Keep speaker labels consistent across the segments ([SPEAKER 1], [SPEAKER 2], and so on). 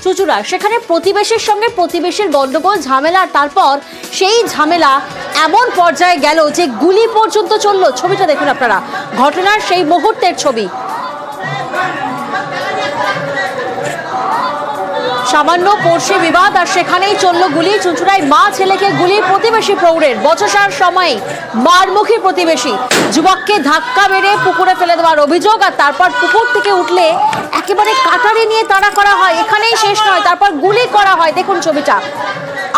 [SPEAKER 1] চুচুড়া, সেখানে প্রতিবেশীর সঙ্গে প্রতিবেশীর গন্ডগোল, ঝামেলা, তারপর সেই ঝামেলা এমন পর্যায়ে গেল যে গুলি পর্যন্ত চলল। ছবিটা দেখুন আপনারা, ঘটনার সেই মুহূর্তের ছবি। সামান্য পড়শি বিবাদ আর সেখানেই চলল গুলি। চুঁচুড়ায় মা ছেলেকে গুলি, প্রতিবেশী প্রৌঢ়ের বচসার সময় মারমুখী প্রতিবেশী, যুবককে ধাক্কা মেরে পুকুরে ফেলে দেওয়ার অভিযোগ। আর তারপর পুকুর থেকে উঠলে একেবারে কাটারি নিয়ে তাড়া করা হয়। এখানেই শেষ নয়, তারপর গুলি করা হয়। দেখুন ছবিটা,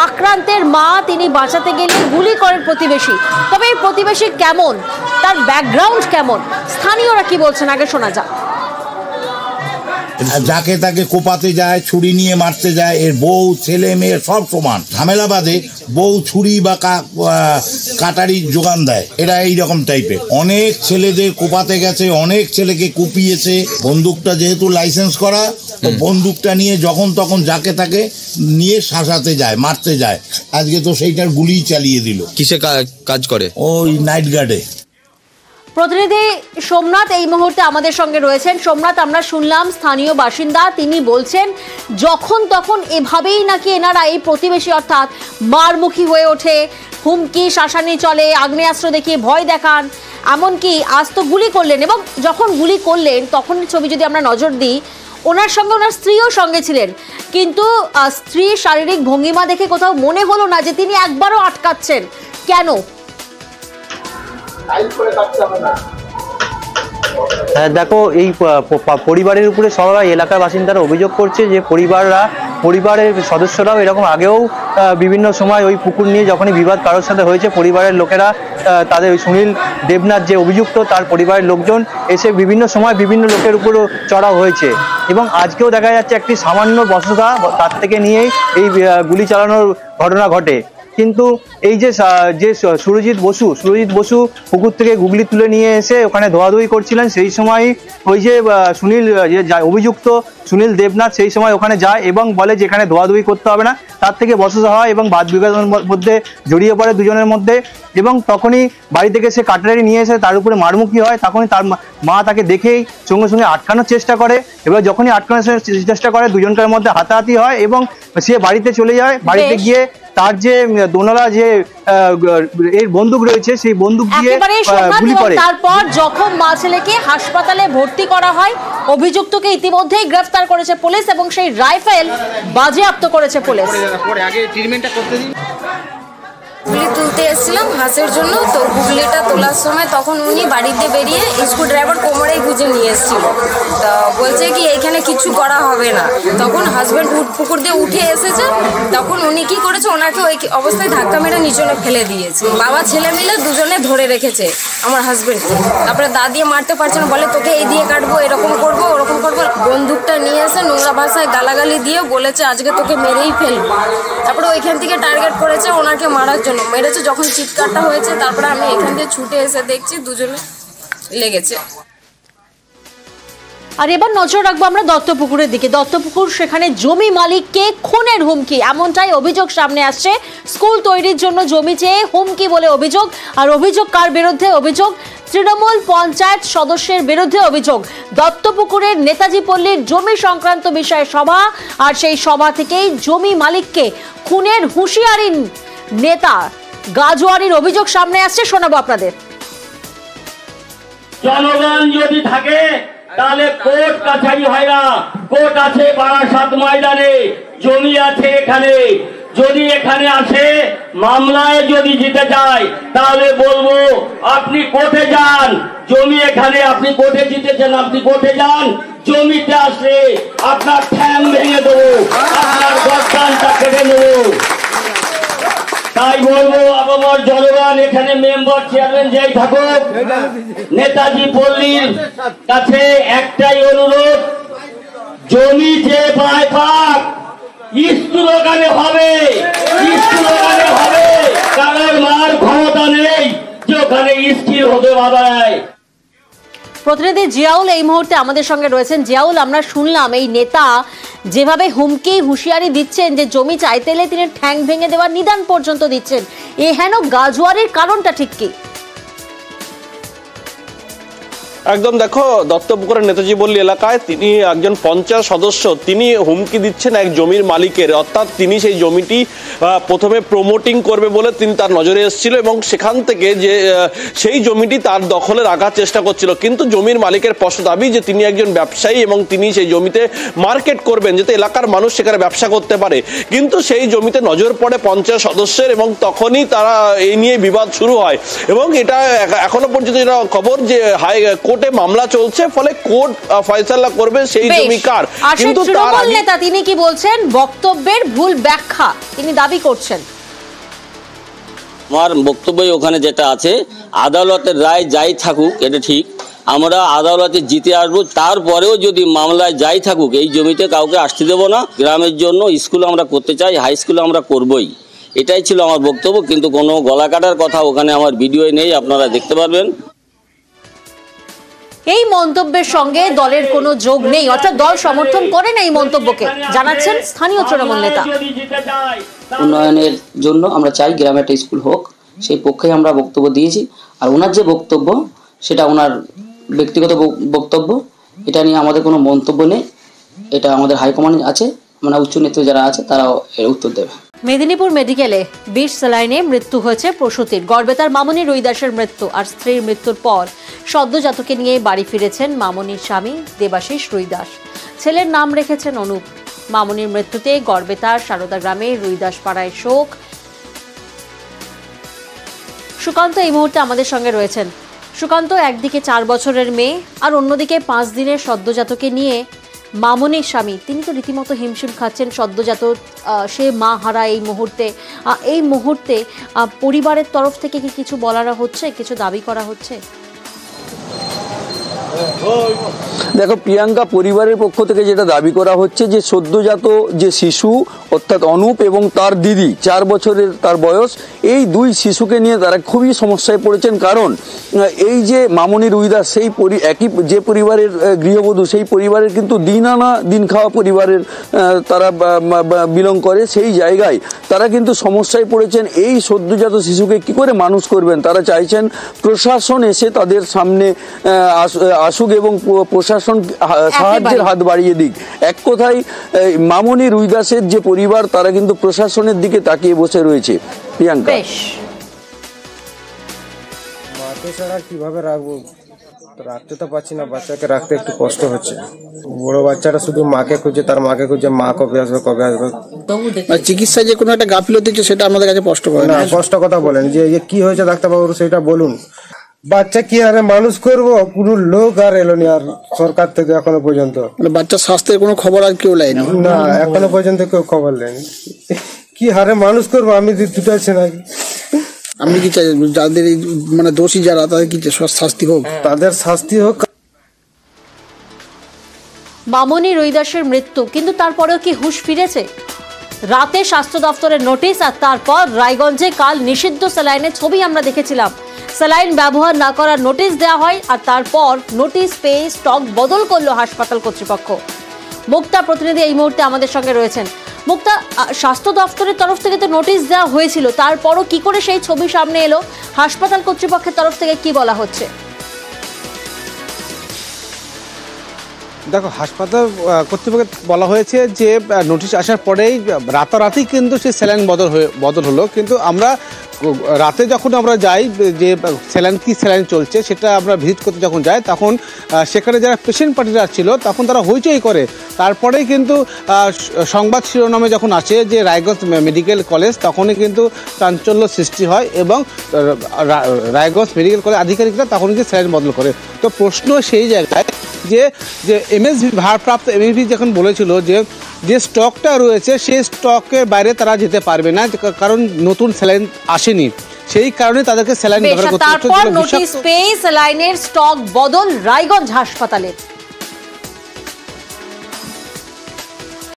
[SPEAKER 1] আক্রান্তের মা, তিনি বাঁচাতে গেলে গুলি করেন প্রতিবেশী। তবে এই প্রতিবেশী কেমন, তার ব্যাকগ্রাউন্ড কেমন, স্থানীয়রা কি বলছেন আগে শোনা যাক।
[SPEAKER 2] যাকে তাকে কোপাতে যায়, ছুরি নিয়ে মারতে যায়, এর বউ ছেলে মেয়ে সব সমান। ঝামেলা বাদে বউ ছুরি বা কাটারি যোগান দেয়, এরা এইরকম টাইপের। অনেক ছেলেদের কোপাতে গেছে, অনেক ছেলেকে কুপিয়েছে। বন্দুকটা যেহেতু লাইসেন্স করা, তো বন্দুকটা নিয়ে যখন তখন যাকে তাকে নিয়ে শাসাতে যায়, মারতে যায়। আজকে তো সেইটার গুলি চালিয়ে দিল।
[SPEAKER 3] কিসে কাজ করে?
[SPEAKER 2] ওই নাইট গার্ডে।
[SPEAKER 1] প্রতিনিধি সোমনাথ এই মুহূর্তে আমাদের সঙ্গে রয়েছেন। সোমনাথ, আমরা শুনলাম স্থানীয় বাসিন্দা, তিনি বলছেন যখন তখন এভাবেই নাকি এনারা, এই প্রতিবেশী অর্থাৎ, মারমুখী হয়ে ওঠে, হুমকি শাসানি চলে, আগ্নেয়াস্ত্র দেখিয়ে ভয় দেখান, এমনকি আজ তো গুলি করলেন। এবং যখন গুলি করলেন তখন ছবি যদি আমরা নজর দিই, ওনার সঙ্গে ওনার স্ত্রীও সঙ্গে ছিলেন, কিন্তু স্ত্রীর শারীরিক ভঙ্গিমা দেখে কোথাও মনে হলো না যে তিনি একবারও আটকাচ্ছেন। কেন?
[SPEAKER 4] দেখো, এই পরিবারের উপরে সবাই এলাকার বাসিন্দারা অভিযোগ করছে যে পরিবারের সদস্যরাও এরকম আগেও বিভিন্ন সময় ওই পুকুর নিয়ে যখনই বিবাদ কারোর সাথে হয়েছে, পরিবারের লোকেরা তাদের ওই সুনীল দেবনাথ যে অভিযুক্ত, তার পরিবারের লোকজন এসে বিভিন্ন সময় বিভিন্ন লোকের উপরও চড়াও হয়েছে। এবং আজকেও দেখা যাচ্ছে একটি সামান্য বচসা, তার থেকে নিয়েই এই গুলি চালানোর ঘটনা ঘটে। কিন্তু এই যে সুরজিৎ বসু পুকুর থেকে গুগলি তুলে নিয়ে এসে ওখানে ধোয়াধুয়ি করছিলেন, সেই সময় ওই যে সুনীল, যে অভিযুক্ত সুনীল দেবনাথ, সেই সময় ওখানে যায় এবং বলে যে এখানে ধোয়াধুয়ি করতে হবে না। তার থেকে বচসা হয় এবং বাদ বিবাদের মধ্যে জড়িয়ে পড়ে দুজনের মধ্যে। এবং তখনই বাড়ি থেকে সে কাটারি নিয়ে এসে তার উপরে মারমুখী হয়। তখনই তার মা তাকে দেখেই সঙ্গে সঙ্গে আটকানোর চেষ্টা করে। এবার যখনই আটকানোর চেষ্টা করে, দুজনকার মধ্যে হাতাহাতি হয় এবং সে বাড়িতে চলে যায়। বাড়িতে গিয়ে তার যে দোনলা যে এর বন্দুক রয়েছে, সেই বন্দুক দিয়ে গুলি করে।
[SPEAKER 1] তারপর যখন মা ছেলেকে হাসপাতালে ভর্তি করা হয়, অভিযুক্তকে ইতিমধ্যেই গ্রেফতার করেছে পুলিশ এবং সেই রাইফেল বাজেয়াপ্ত করেছে পুলিশ।
[SPEAKER 5] গুগলি তুলতে এসেছিলাম হাঁসের জন্য, তো গুগলিটা তোলার সময় তখন উনি বাড়িতে বেরিয়ে স্ক্রু ড্রাইভার কোমরেই গুঁজে নিয়ে এসেছিল। তো বলছে কি এখানে কিছু করা হবে না। তখন হাজব্যান্ড পুকুর দিয়ে উঠে এসেছে, তখন উনি কি করেছে, ওনাকে ওই অবস্থায় ধাক্কা মেরে নিচনে ফেলে দিয়েছে। বাবা ছেলে মিলে দুজনে ধরে রেখেছে আমার হাজব্যান্ডকে। তারপরে দা দিয়ে মারতে পারছে না, বলে তোকে এই দিয়ে কাটবো, এরকম করবো, ওরকম করবো। বন্দুকটা নিয়ে এসে নোংরা ভাষায় গালাগালি দিয়ে বলেছে আজকে তোকে মেরেই ফেলবো। তারপরে ওইখান থেকে টার্গেট করেছে ওনাকে মারার জন্য, মেরেছে। যখন চিৎকারটা হয়েছে, তারপরে আমি এখান দিয়ে ছুটে এসে দেখছি দুজনে লেগেছে।
[SPEAKER 1] আর এবার নজর রাখবো আমরা দত্তপুকুরের দিকে। দত্তপুকুর, সেখানে জমি মালিককে খুনের হুমকি, এমনটাই অভিযোগ সামনে আসছে। স্কুল তৈরির জন্য জমি চেয়ে হুমকি বলে অভিযোগ। আর অভিযোগ কার বিরুদ্ধে? অভিযোগ তৃণমূল পঞ্চায়েত সদস্যের বিরুদ্ধে অভিযোগ। দত্তপুকুরের নেতাজি পল্লীর জমি সংক্রান্ত বিষয়ে সভা, আর সেই সভা থেকেই জমি মালিককে খুনের হুঁশিয়ারি নেতা গাজোয়ারির অভিযোগ সামনে আসছে, শোনাবো আপনাদের।
[SPEAKER 6] জনগণ যদি থাকে তাহলে কোর্ট কাছারি হয় না। কোর্ট আছে বারাসাত ময়দানে, জমি আছে এখানে। যদি এখানে আসে মামলায় যদি জিতে যায়, তাহলে বলবো আপনি কোর্টে যান। জমি এখানে, আপনি কোর্টে জিতেছেন, আপনি কোর্টে যান। জমিতে আসলে আপনার ঠ্যাং ভেঙে দেবো, আপনার গর্দানটা কেটে নেবো। তাই বলবো আপামর জনগণ, এখানে মেম্বার চেয়ারম্যান যাই থাকুক, নেতাজি পল্লীর কাছে একটাই অনুরোধ, জমি যে পায় পাক, স্কুলগানে হবে, স্কুলগানে হবে। কারণ মার ক্ষমতা নেই যে ওখানে স্কিল হতে বাধায়।
[SPEAKER 1] প্রতিনিধি জিয়াউল এই মুহূর্তে আমাদের সঙ্গে রয়েছেন। জিয়াউল, আমরা শুনলাম এই নেতা যেভাবে হুমকি হুঁশিয়ারি দিচ্ছেন যে জমি চাইতে এলে তিনি ঠ্যাং ভেঙে দেওয়ার নিদান পর্যন্ত দিচ্ছেন, এ হেন গাজোয়ারির কারণটা ঠিক কি?
[SPEAKER 3] একদম দেখো, দত্তপুকুরের নেতাজি পল্লী এলাকায় তিনি একজন পঞ্চায়েত সদস্য, তিনি হুমকি দিচ্ছেন এক জমির মালিকের, অর্থাৎ তিনি সেই জমিটি প্রথমে প্রমোটিং করবে বলে তিনি তার নজরে এসেছিল এবং সেখান থেকে যে সেই জমিটি তার দখলে রাখার চেষ্টা করছিল। কিন্তু জমির মালিকের স্পষ্ট দাবি যে তিনি একজন ব্যবসায়ী এবং তিনি সেই জমিতে মার্কেট করবেন যাতে এলাকার মানুষ সেখানে ব্যবসা করতে পারে। কিন্তু সেই জমিতে নজর পড়ে পঞ্চায়েত সদস্যের এবং তখনই তারা এই নিয়ে বিবাদ শুরু হয় এবং এটা এখনো পর্যন্ত যেটা খবর যে হাইকোর্টে মামলা চলছে, ফলে কোর্ট ফয়সালা করবে সেই জমি কার। কিন্তু তার
[SPEAKER 1] নেতা তিনি কি বলছেন, বক্তব্যের ভুল ব্যাখ্যা তিনি দাবি করছেন।
[SPEAKER 6] আমার বক্তব্য ওখানে যেটা আছে, আদালতের রায় যাই থাকুক এটা ঠিক, আমরা আদালতে জিতে আসবো, তারপরেও যদি মামলায় যাই থাকুক এই জমিতে কাউকে আসতে দেবো না। গ্রামের জন্য স্কুল আমরা করতে চাই, হাই স্কুল আমরা করবই, এটাই ছিল আমার বক্তব্য। কিন্তু কোনো গলা কাটার কথা ওখানে আমার ভিডিও নেই, আপনারা দেখতে পারবেন।
[SPEAKER 1] এই মন্তব্যের সঙ্গে দলের কোনো যোগ নেই, অর্থাৎ দল সমর্থন করে না এই মন্তব্যকে, জানাচ্ছেন স্থানীয় তৃণমূল নেতা।
[SPEAKER 7] উন্নয়নের জন্য আমরা চাই গ্রামে একটা স্কুল হোক, সেই পক্ষে আমরা বক্তব্য দিয়েছি। আর ওনার যে বক্তব্য সেটা ওনার ব্যক্তিগত বক্তব্য, এটা নিয়ে আমাদের কোনো মন্তব্য নেই। এটা আমাদের হাইকমান্ড আছে, মানে উচ্চ নেতৃত্ব যারা আছে তারাও এর উত্তর দেবে।
[SPEAKER 1] মেদিনীপুর মেডিকেলে বিষ স্যালাইনে মৃত্যু হয়েছে প্রসূতির। গর্ভেতার মামনি রুইদাসের মৃত্যু আর স্ত্রীর মৃত্যুর পর সদ্যজাতকে নিয়ে বাড়ি ফিরেছেন মামনির স্বামী দেবাশিস রুইদাস। ছেলের নাম রেখেছেন অনুপ। মামনির মৃত্যুতে গর্ভেতার সারদা গ্রামে রুইদাস পাড়ায় শোক। সুকান্ত এই মুহূর্তে আমাদের সঙ্গে রয়েছেন। সুকান্ত, একদিকে 4 বছরের মেয়ে আর অন্যদিকে 5 দিনের সদ্যজাতকে নিয়ে মামনির স্বামী, তিনি তো রীতিমতো হিমশিম খাচ্ছেন। সদ্যজাত সে মা হারা এই মুহূর্তে পরিবারের তরফ থেকে কি কিছু বলা হচ্ছে, কিছু দাবি করা হচ্ছে?
[SPEAKER 8] দেখো প্রিয়াঙ্কা, পরিবারের পক্ষ থেকে যেটা দাবি করা হচ্ছে যে সদ্যজাত যে শিশু অর্থাৎ অনুপ এবং তার দিদি 4 বছরের তার বয়স, এই 2 শিশুকে নিয়ে তারা খুবই সমস্যায় পড়েছেন। কারণ এই যে মামনি রুইদাস সেই একই যে পরিবারের গৃহবধূ, সেই পরিবারের কিন্তু দিন আনা দিন খাওয়া পরিবারের তারা বিলং করে। সেই জায়গায় তারা কিন্তু সমস্যায় পড়েছেন। এই সদ্যজাত শিশুকে কি করে মানুষ করবেন, তারা চাইছেন প্রশাসন এসে তাদের সামনে আসুক এবং প্রশাসন সাহায্যের হাত বাড়িয়ে দিক। এক কথায় মামনি রুইদাসের যে পরিবার তারা কিন্তু প্রশাসনের দিকে তাকিয়ে বসে রয়েছে। প্রিয়াঙ্কা,
[SPEAKER 9] মাকে ছাড়া কিভাবে রাখবো, রাখতে তো পারছি না, বাচ্চাকে রাখতে একটু কষ্ট হচ্ছে। বড় বাচ্চাটা শুধু মাকে খুঁজে, তার মাকে খুঁজে, মা কবে আসবে কবে আসবে।
[SPEAKER 10] চিকিৎসায় যে কোনো একটা গাফিলতি হচ্ছে সেটা আমাদের কাছে স্পষ্ট করে না।
[SPEAKER 9] স্পষ্ট কথা বলেন যে কি হয়েছে ডাক্তারবাবু, সেটা বলুন। বাচ্চা কি আরে মানুষ করবো, কোনো লোক আর এলো নি আর সরকার থেকে এখনো পর্যন্ত।
[SPEAKER 10] বাচ্চার স্বাস্থ্যের কোনো খবর আর কেউ নেয়নি
[SPEAKER 9] না, এখনো পর্যন্ত কেউ খবর নেয়নি। কি হারে মানুষ করবো, আমি দুটাইছি নাকি।
[SPEAKER 10] আমি কি চাই যাদের মানে দোষী যারা তাদের কি শাস্তি হোক,
[SPEAKER 9] তাদের শাস্তি হোক।
[SPEAKER 1] মামনি রুইদাসের মৃত্যু, কিন্তু তারপরেও কি হুঁশ ফিরেছে? রাতে স্বাস্থ্য দপ্তরের নোটিশ আর তারপর রায়গঞ্জে কাল নিষিদ্ধ স্যালাইনের ছবি আমরা দেখেছিলাম। স্যালাইন ব্যবহার না করার নোটিশ দেওয়া হয় আর তারপর নোটিশ পেয়ে স্টক বদল করলো হাসপাতাল কর্তৃপক্ষ। মুক্তা প্রতিনিধি এই মুহূর্তে আমাদের সঙ্গে রয়েছেন। মুক্তা, স্বাস্থ্য দপ্তরের তরফ থেকে তো নোটিশ দেওয়া হয়েছিল, তারপরও কি করে সেই ছবি সামনে এলো? হাসপাতাল কর্তৃপক্ষের তরফ থেকে কি বলা হচ্ছে?
[SPEAKER 11] দেখো, হাসপাতাল কর্তৃপক্ষের বলা হয়েছে যে নোটিশ আসার পরেই রাতারাতি কিন্তু সেই স্যালাইন বদল হলো। কিন্তু আমরা রাতে যখন আমরা যাই যে স্যালাইন চলছে সেটা আমরা ভিজিট করতে যখন যাই, তখন সেখানে যারা পেশেন্ট পার্টিরা ছিল তখন তারা হইচই করে। তারপরেই কিন্তু সংবাদ শিরোনামে যখন আসে যে রায়গঞ্জ মেডিকেল কলেজ, তখনই কিন্তু চাঞ্চল্য সৃষ্টি হয় এবং রায়গঞ্জ মেডিকেল কলেজ আধিকারিকরা তখন কিন্তু স্যালাইন বদল করে। তো প্রশ্ন সেই জায়গায় যে এমএসভি ভারপ্রাপ্ত এমএসভি যখন বলেছিল যে স্টকটা রয়েছে সেই স্টকের বাইরে তারা যেতে পারবে না, কারণ নতুন স্যালাইন আসেনি, সেই কারণে তাদেরকে স্যালাইন ব্যবহার করতে হচ্ছে।
[SPEAKER 1] তারপর নোটিশ পেয়ে স্যালাইনের স্টক বদল রায়গঞ্জ হাসপাতালে।